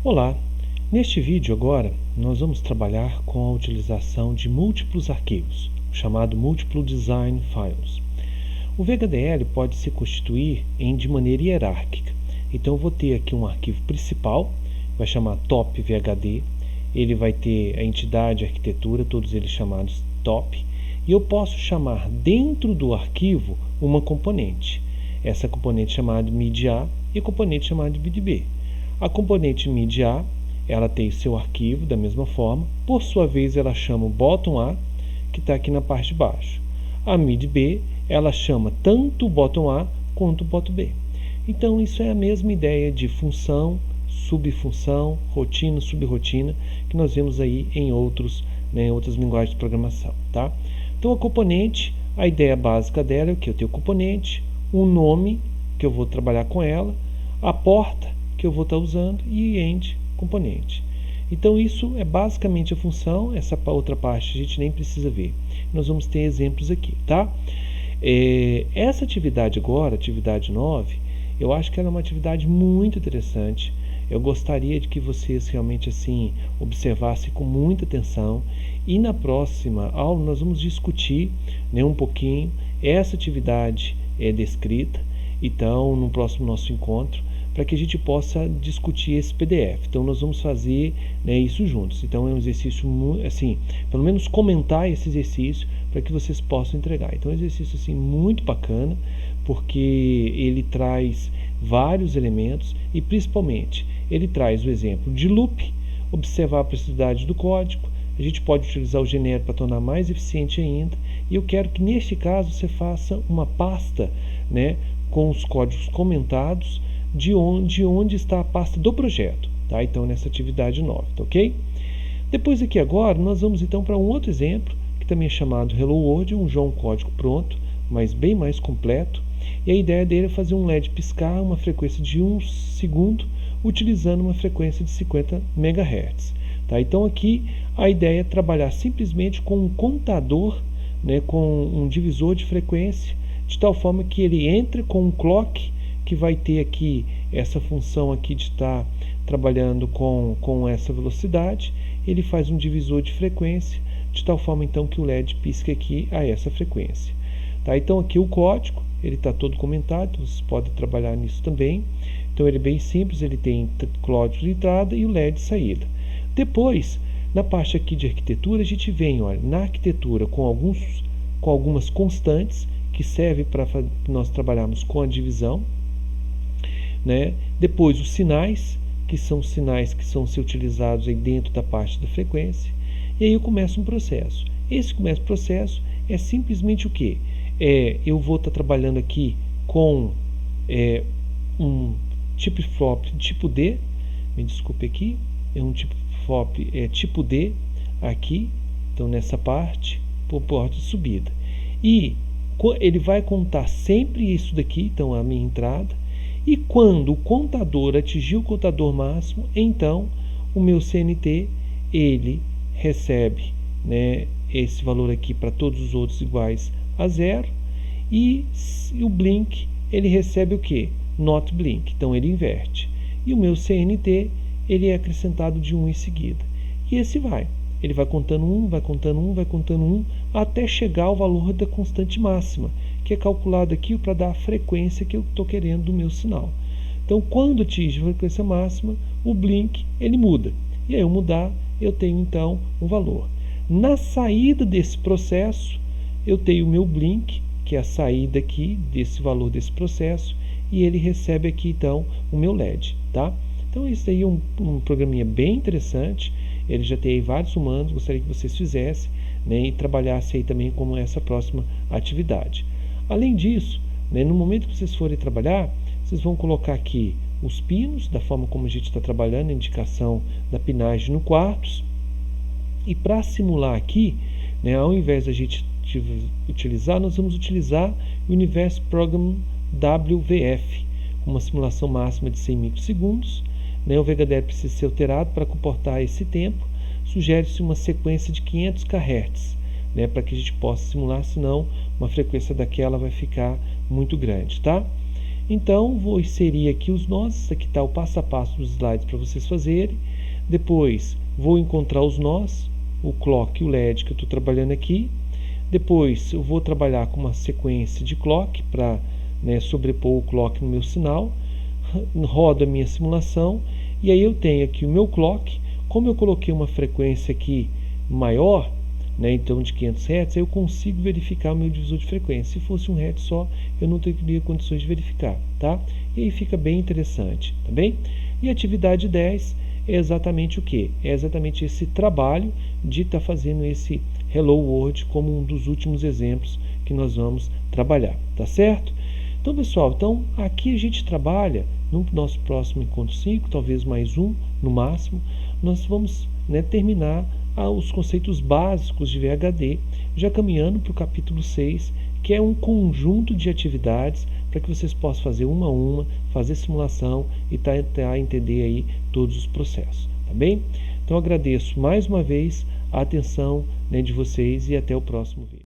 Olá! Neste vídeo agora nós vamos trabalhar com a utilização de múltiplos arquivos, o chamado Multiple Design Files. O VHDL pode se constituir de maneira hierárquica. Então eu vou ter aqui um arquivo principal, vai chamar Top VHD, ele vai ter a entidade, a arquitetura, todos eles chamados Top, e eu posso chamar dentro do arquivo uma componente. Essa componente chamada MIDI-A e a componente chamada MIDI-B. A componente MIDI-A, ela tem seu arquivo da mesma forma, por sua vez ela chama o bottom-A, que está aqui na parte de baixo. A MIDI-B, ela chama tanto o bottom-A quanto o bottom-B. Então isso é a mesma ideia de função, subfunção, rotina, subrotina, que nós vemos aí em outras linguagens de programação. Tá? Então a componente, a ideia básica dela é que eu tenho o componente, o nome que eu vou trabalhar com ela, a porta que eu vou estar usando e end componente. Então isso é basicamente a função. Essa outra parte a gente nem precisa ver. Nós vamos ter exemplos aqui, tá? Essa atividade agora, atividade 9, eu acho que ela é uma atividade muito interessante. Eu gostaria de que vocês realmente assim observassem com muita atenção, e na próxima aula nós vamos discutir um pouquinho essa atividade descrita. Então no próximo nosso encontro, para que a gente possa discutir esse PDF. Então nós vamos fazer isso juntos. Então é um exercício assim, pelo menos comentar esse exercício para que vocês possam entregar. Então é um exercício assim muito bacana, porque ele traz vários elementos e principalmente ele traz o exemplo de loop, observar a precisidade do código. A gente pode utilizar o genérico para tornar mais eficiente ainda. E eu quero que neste caso você faça uma pasta, com os códigos comentados de onde está a pasta do projeto, tá? Então nessa atividade 9, tá ok? Depois aqui agora nós vamos então para um outro exemplo que também é chamado Hello World, já um código pronto, mas bem mais completo, e a ideia dele é fazer um LED piscar uma frequência de 1 segundo utilizando uma frequência de 50 MHz, tá? Então aqui a ideia é trabalhar simplesmente com um contador, com um divisor de frequência, de tal forma que ele entre com um clock que vai ter aqui essa função aqui de estar trabalhando com essa velocidade. Ele faz um divisor de frequência, de tal forma então que o LED pisca aqui a essa frequência. Tá? Então aqui o código, ele está todo comentado, vocês podem trabalhar nisso também. Então ele é bem simples, ele tem código de entrada e o LED de saída. Depois, na parte aqui de arquitetura, a gente vem, olha, na arquitetura com algumas constantes, que serve para nós trabalharmos com a divisão. Depois os sinais, que são sinais que são ser utilizados aí dentro da parte da frequência, e aí eu começo um processo. Esse processo é simplesmente o que? Eu vou estar trabalhando aqui com um tipo flop tipo D, me desculpe aqui, é um tipo flop tipo D aqui, então nessa parte, por porta de subida. E ele vai contar sempre isso daqui, então a minha entrada. E quando o contador atingir o contador máximo, então o meu CNT ele recebe esse valor aqui para todos os outros iguais a 0. E o blink ele recebe o que? Not blink, então ele inverte. E o meu CNT ele é acrescentado de 1 em seguida. E esse vai. Ele vai contando 1, vai contando 1, vai contando 1, até chegar ao valor da constante máxima, que é calculado aqui para dar a frequência que eu estou querendo do meu sinal. Então, quando atinge a frequência máxima, o blink ele muda. E aí, eu mudar, eu tenho então um valor. Na saída desse processo, eu tenho o meu blink, que é a saída aqui desse valor desse processo, e ele recebe aqui então o meu LED, tá? Então, isso aí é um programinha bem interessante. Ele já tem aí vários comandos, gostaria que vocês fizessem, e trabalhassem aí também como essa próxima atividade. Além disso, no momento que vocês forem trabalhar, vocês vão colocar aqui os pinos, da forma como a gente está trabalhando, a indicação da pinagem no quartos. E para simular aqui, ao invés da gente utilizar, nós vamos utilizar o Universe Program WVF, uma simulação máxima de 100 microsegundos. O VHDL precisa ser alterado para comportar esse tempo. Sugere-se uma sequência de 500 kHz, para que a gente possa simular, senão uma frequência daquela vai ficar muito grande, tá? Então, vou inserir aqui os nós, aqui está o passo a passo dos slides para vocês fazerem. Depois, vou encontrar os nós, o clock e o LED que eu estou trabalhando aqui. Depois, eu vou trabalhar com uma sequência de clock para, né, sobrepor o clock no meu sinal. Rodo a minha simulação e aí eu tenho aqui o meu clock. Como eu coloquei uma frequência aqui maior, né, então de 500 Hz, eu consigo verificar o meu divisor de frequência. Se fosse 1 Hz só, eu não teria condições de verificar, tá? E aí fica bem interessante, tá bem? E a atividade 10 é exatamente o que? É exatamente esse trabalho de estar fazendo esse Hello World como um dos últimos exemplos que nós vamos trabalhar, tá certo? Então, pessoal, aqui a gente trabalha no nosso próximo encontro 5, talvez mais um no máximo, nós vamos, né, terminar os conceitos básicos de VHD, já caminhando para o capítulo 6, que é um conjunto de atividades para que vocês possam fazer uma a uma, fazer simulação e tentar entender aí todos os processos, tá bem? Então agradeço mais uma vez a atenção, né, de vocês e até o próximo vídeo.